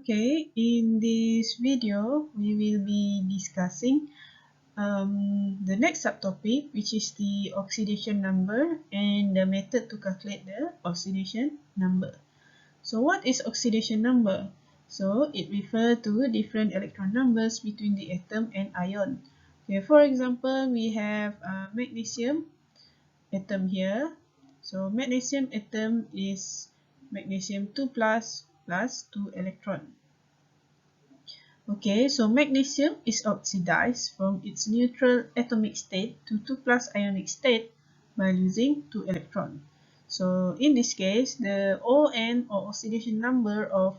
Okay, in this video, we will be discussing the next subtopic, which is the oxidation number and the method to calculate the oxidation number. So what is oxidation number? So it refers to different electron numbers between the atom and ion. Okay, for example, we have magnesium atom here. So magnesium atom is magnesium 2 plus 2 electron. Okay, so magnesium is oxidized from its neutral atomic state to 2 plus ionic state by losing 2 electrons. So in this case, the ON or oxidation number of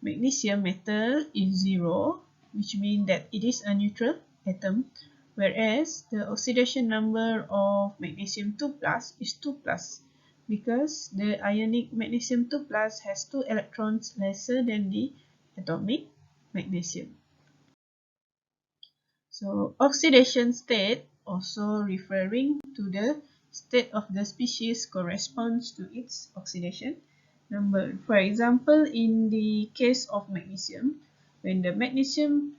magnesium metal is 0, which means that it is a neutral atom, whereas the oxidation number of magnesium 2 plus is 2 plus, because the ionic magnesium 2 plus has 2 electrons lesser than the atomic magnesium. So oxidation state, also referring to the state of the species, corresponds to its oxidation number. For example, in the case of magnesium, when the magnesium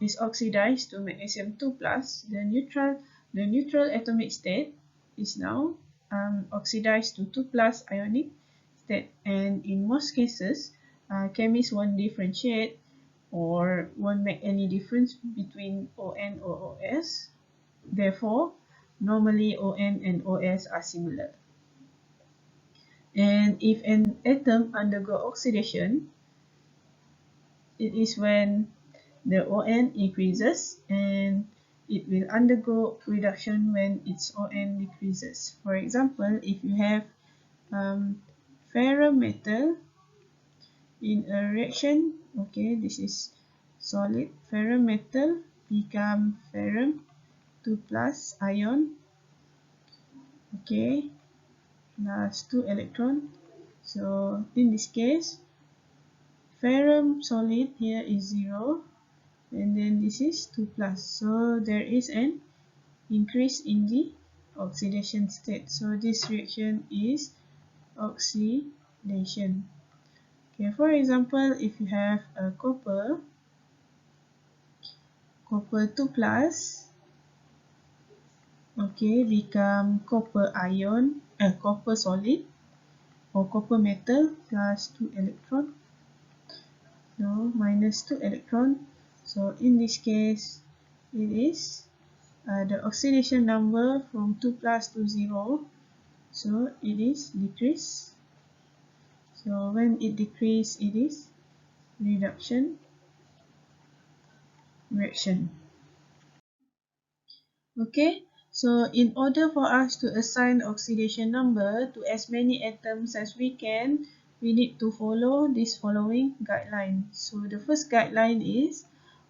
is oxidized to magnesium 2 plus, the neutral atomic state is now oxidized to 2 plus ionic state, and in most cases, chemists won't differentiate or won't make any difference between ON or OS. Therefore, normally ON and OS are similar. And if an atom undergo oxidation, it is when the ON increases, and it will undergo reduction when its ON decreases. For example, if you have ferrometal in a reaction, okay, this is solid ferrometal become ferrum 2 plus ion, okay, plus 2 electron. So in this case, ferrum solid here is 0, and then this is 2 plus. So there is an increase in the oxidation state. So this reaction is oxidation. Okay, for example, if you have a copper 2 plus, okay, become copper ion, copper solid or copper metal plus 2 electron, no, minus 2 electron. So in this case, it is the oxidation number from 2 plus to 0, so it is decrease. So when it decrease, it is reduction reaction. Okay, so in order for us to assign oxidation number to as many atoms as we can, we need to follow this following guideline. So the first guideline is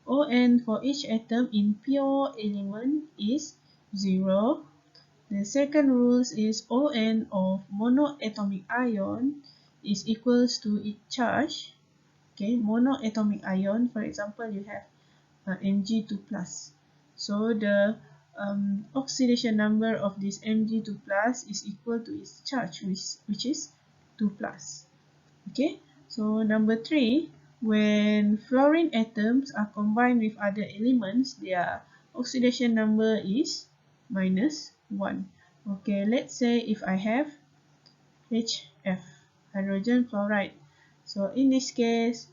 ON for each atom in pure element is 0. The second rule is ON of monoatomic ion is equals to its charge. Okay, monoatomic ion, for example, you have Mg2 plus. So the oxidation number of this Mg2 plus is equal to its charge, which is 2 plus. Okay, so number 3, when fluorine atoms are combined with other elements, their oxidation number is minus 1. Okay, let's say if I have HF, hydrogen fluoride. So in this case,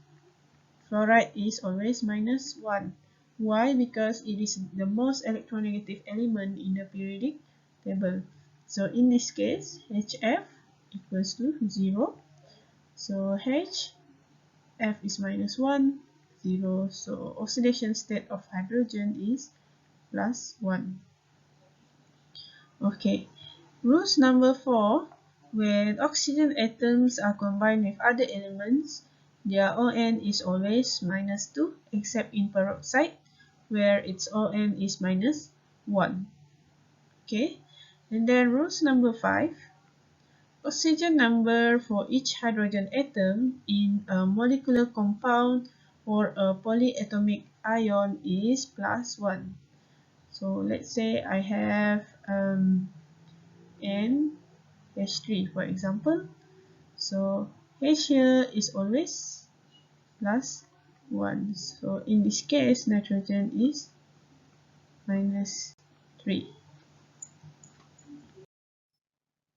fluoride is always minus 1. Why? Because it is the most electronegative element in the periodic table. So in this case, HF equals to 0. So HF is minus 1, 0. So oxidation state of hydrogen is plus 1. Okay. Rules number 4. When oxygen atoms are combined with other elements, their ON is always minus 2, except in peroxide, where its ON is minus 1. Okay, and then rules number 5. Oxygen number for each hydrogen atom in a molecular compound or a polyatomic ion is plus 1. So let's say I have NH3, for example. So H here is always plus 1. So in this case, nitrogen is minus 3.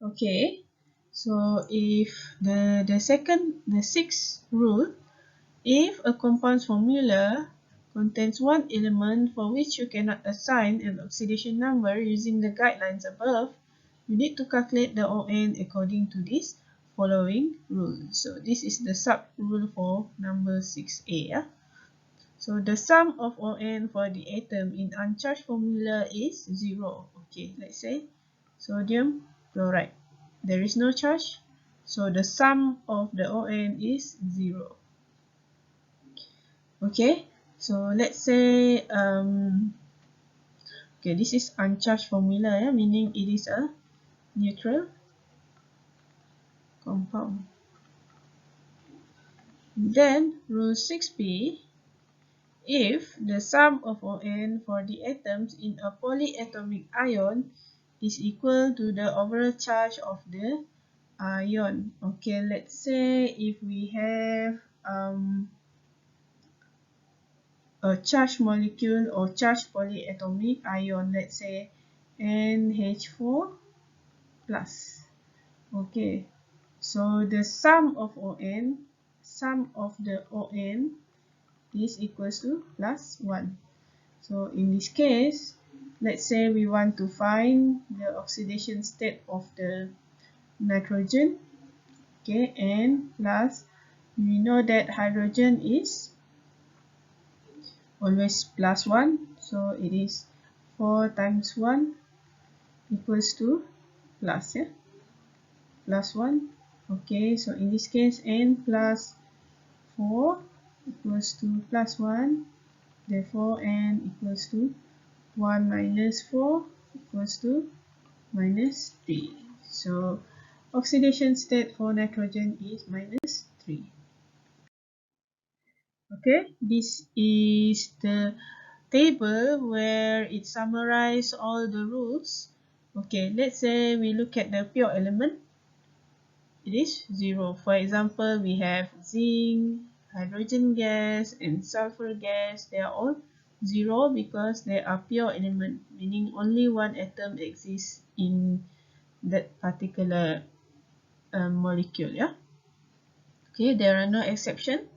Okay, so if the sixth rule, if a compound's formula contains one element for which you cannot assign an oxidation number using the guidelines above, you need to calculate the ON according to this following rule. So this is the sub rule for number 6A. Yeah? So the sum of ON for the atom in uncharged formula is 0. Okay, let's say sodium chloride. There is no charge, so the sum of the ON is 0. Okay, so let's say okay, this is uncharged formula, yeah, meaning it is a neutral compound. Then rule 6b, if the sum of ON for the atoms in a polyatomic ion is equal to the overall charge of the ion. Okay, let's say if we have a charged molecule or charged polyatomic ion, let's say NH4 plus. Okay, so the sum of the ON is equals to plus 1. So in this case, let's say we want to find the oxidation state of the nitrogen. Okay, and plus we know that hydrogen is always plus 1, so it is 4 times 1 equals to plus, yeah, plus 1. Okay, so in this case n plus 4 equals to plus 1, therefore n equals to 1 minus 4 equals to minus 3. So oxidation state for nitrogen is minus 3. Okay, this is the table where it summarizes all the rules. Okay, let's say we look at the pure element. It is 0. For example, we have zinc, hydrogen gas, and sulfur gas. They are all 0 because they are pure element, meaning only one atom exists in that particular molecule. Yeah. Okay, there are no exceptions.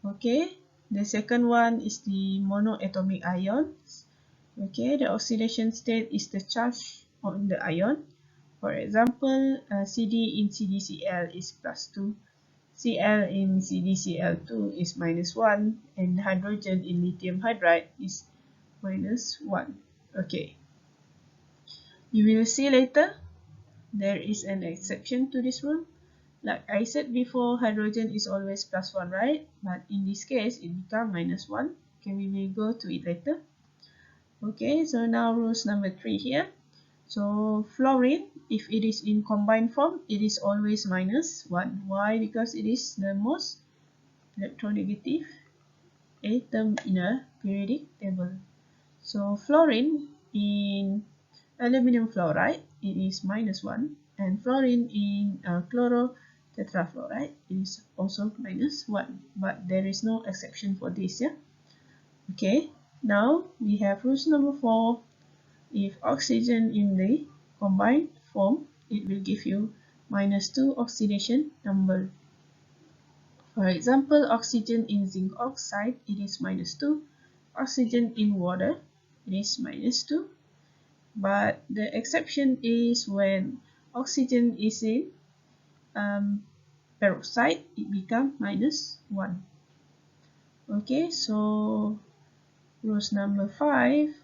Okay, the second one is the monoatomic ions. Okay, the oxidation state is the charge on the ion. For example, CD in CdCl is plus 2, Cl in CdCl2 is minus 1, and hydrogen in lithium hydride is minus 1. Okay, you will see later there is an exception to this rule. Like I said before, hydrogen is always plus 1, right? But in this case, it becomes minus 1. Okay, we will go to it later. Okay, so now rules number 3 here. So fluorine, if it is in combined form, it is always minus 1. Why? Because it is the most electronegative atom in a periodic table. So fluorine in aluminum fluoride, it is minus 1. And fluorine in chlorotetrafluoride, it is also minus 1. But there is no exception for this, yeah? Okay, now we have rules number 4. If oxygen in the combined form, it will give you minus 2 oxidation number. For example, oxygen in zinc oxide, it is minus 2. Oxygen in water, it is minus 2. But the exception is when oxygen is in peroxide, it becomes minus 1. Okay, so rules number 5.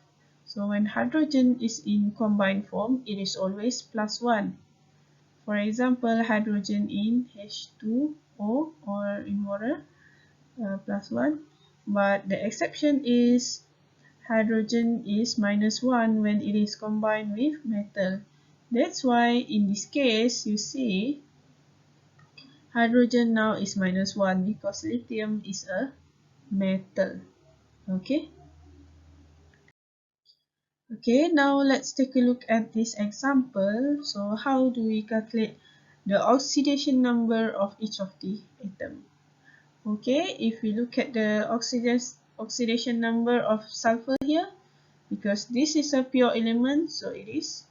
So when hydrogen is in combined form, it is always plus 1. For example, hydrogen in H2O or in water, plus 1. But the exception is hydrogen is minus 1 when it is combined with metal. That's why in this case, you see, hydrogen now is minus 1 because lithium is a metal. Okay? Okay, now let's take a look at this example. So how do we calculate the oxidation number of each of the atoms? Okay, if we look at the oxidation number of sulfur here, because this is a pure element, so it is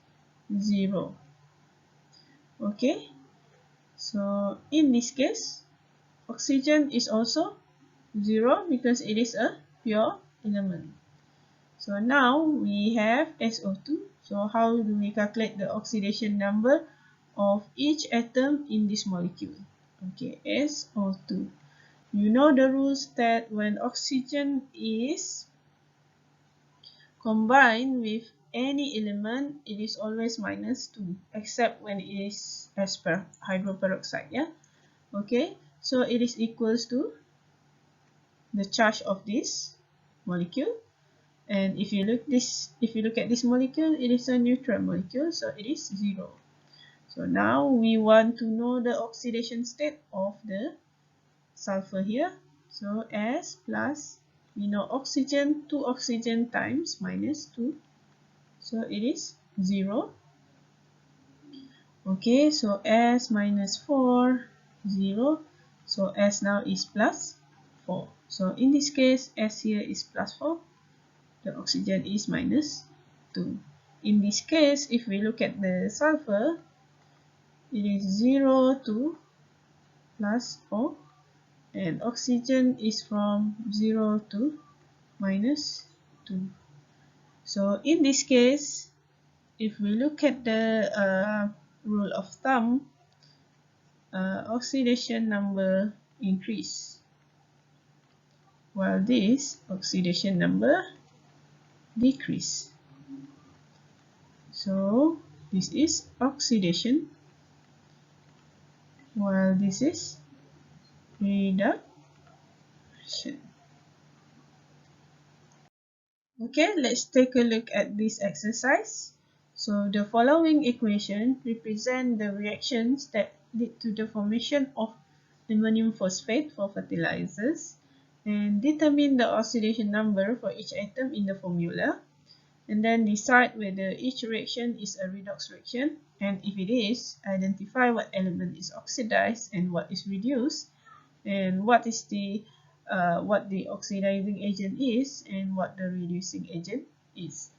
0. Okay, so in this case, oxygen is also 0 because it is a pure element. So now we have SO2. So how do we calculate the oxidation number of each atom in this molecule? Okay, SO2. You know the rules that when oxygen is combined with any element, it is always minus 2, except when it is as per hydroperoxide, yeah? Okay, so it is equals to the charge of this molecule. And if you look at this molecule, it is a neutral molecule, so it is 0. So now we want to know the oxidation state of the sulfur here. So S plus, we know oxygen, 2 oxygen times minus 2. So it is 0. Okay, so S minus 4, 0. So S now is plus 4. So in this case, S here is plus 4. The oxygen is minus 2. In this case, if we look at the sulfur, it is 0 to plus 4. And oxygen is from 0 to minus 2. So in this case, if we look at the rule of thumb, oxidation number increase, while this oxidation number decrease. So this is oxidation, while this is reduction. Okay, let's take a look at this exercise. So the following equation represent the reactions that lead to the formation of ammonium phosphate for fertilizers, and determine the oxidation number for each atom in the formula, and then decide whether each reaction is a redox reaction, and if it is, identify what element is oxidized and what is reduced, and what the oxidizing agent is and what the reducing agent is.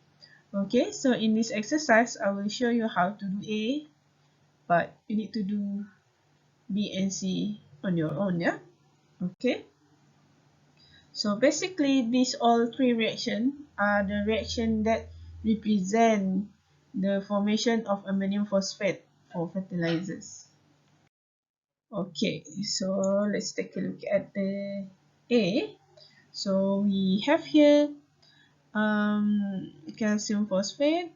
Okay, so in this exercise, I will show you how to do A, but you need to do B and C on your own, yeah? Okay, so basically these all three reactions are the reaction that represent the formation of ammonium phosphate for fertilizers. Okay, so let's take a look at the A. So we have here calcium phosphate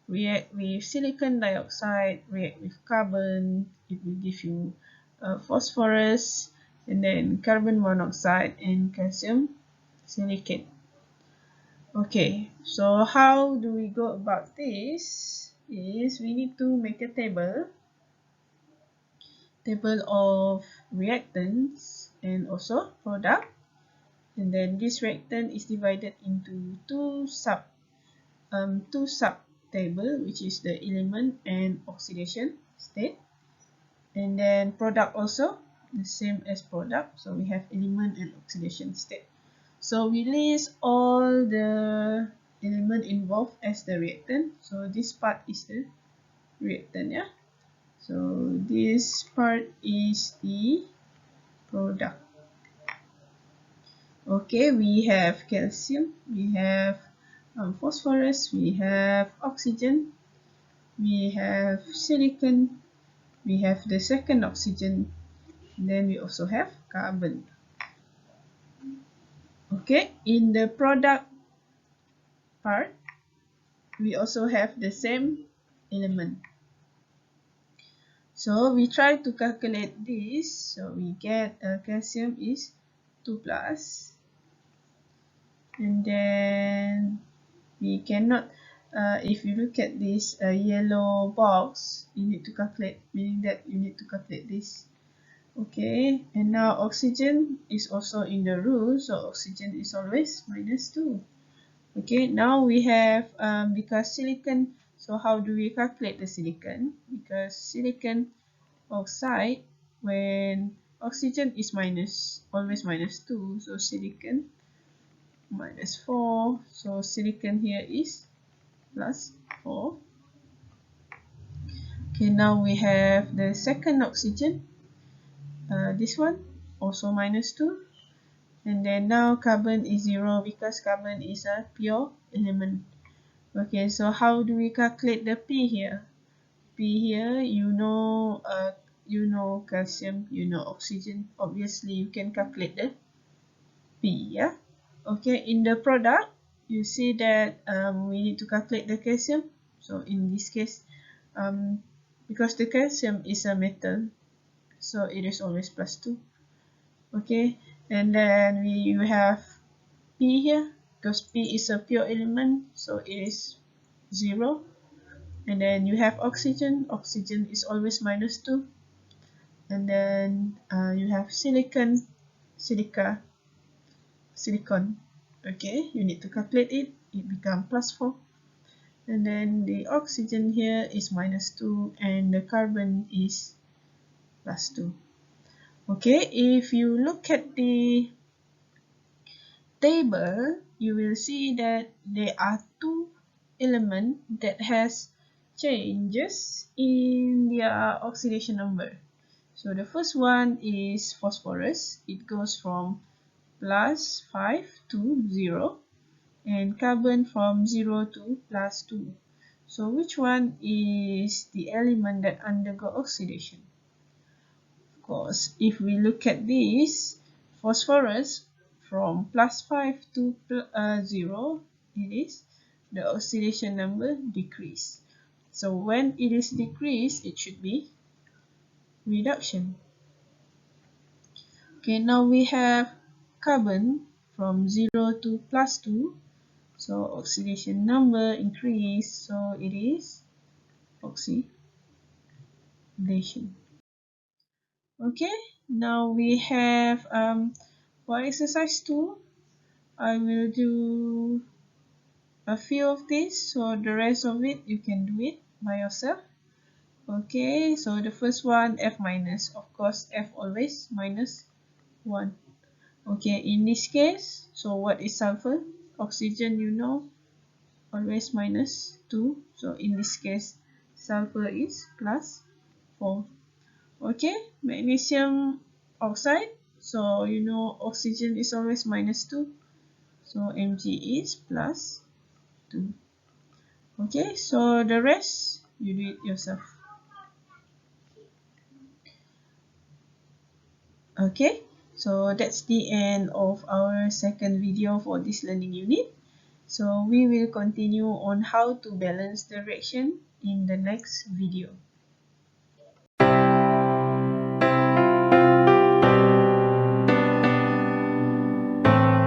react with silicon dioxide, react with carbon, it will give you phosphorus, and then carbon monoxide and calcium silicate. Okay, so how do we go about this? Is we need to make a table of reactants and also product, and then this reactant is divided into two sub table, which is the element and oxidation state, and then product also the same as product, so we have element and oxidation state. So we list all the element involved as the reactant, so this part is the reactant, yeah. So this part is the product. Okay, we have calcium, we have phosphorus, we have oxygen, we have silicon, we have the second oxygen, then we also have carbon. Okay, in the product part, we also have the same element. So we try to calculate this. So we get calcium is 2 plus, and then we cannot, if you look at this yellow box, you need to calculate, meaning that you need to calculate this. Okay, and now oxygen is also in the rule, so oxygen is always minus 2. Okay, now we have, because silicon, so how do we calculate the silicon? Because silicon oxide, when Oxygen is always minus 2, so silicon minus 4. So silicon here is plus 4. Okay, now we have the second oxygen. This one also minus 2. And then now carbon is 0 because carbon is a pure element. Okay, so how do we calculate the P here? P here, you know calcium, you know oxygen. Obviously, you can calculate the P, yeah? Okay, in the product, you see that we need to calculate the calcium. So in this case, because the calcium is a metal, so it is always plus 2. Okay, and then you have P here, because P is a pure element, so it is 0. And then you have oxygen. Oxygen is always minus 2. And then you have silicon, silicon. Okay, you need to calculate it. It becomes plus 4. And then the oxygen here is minus 2 and the carbon is plus 2. Okay, if you look at the table, you will see that there are two elements that has changes in their oxidation number. So the first one is phosphorus. It goes from plus 5 to 0, and carbon from 0 to plus 2. So which one is the element that undergo oxidation? Of course, if we look at this, phosphorus from plus 5 to 0, it is the oxidation number decrease. So when it is decreased, it should be reduction. Okay, now we have carbon from 0 to plus 2. So oxidation number increase, so it is oxidation. Okay, now we have for exercise 2, I will do a few of these, so the rest of it you can do it by yourself. Okay, so the first one, F minus. Of course, F always minus 1. Okay, in this case, so what is sulfur? Oxygen, you know, always minus 2. So in this case, sulfur is plus 4. Okay, magnesium oxide. So you know oxygen is always minus 2. So Mg is plus 2. Okay, so the rest, you do it yourself. Okay, so that's the end of our second video for this learning unit. So we will continue on how to balance the reaction in the next video.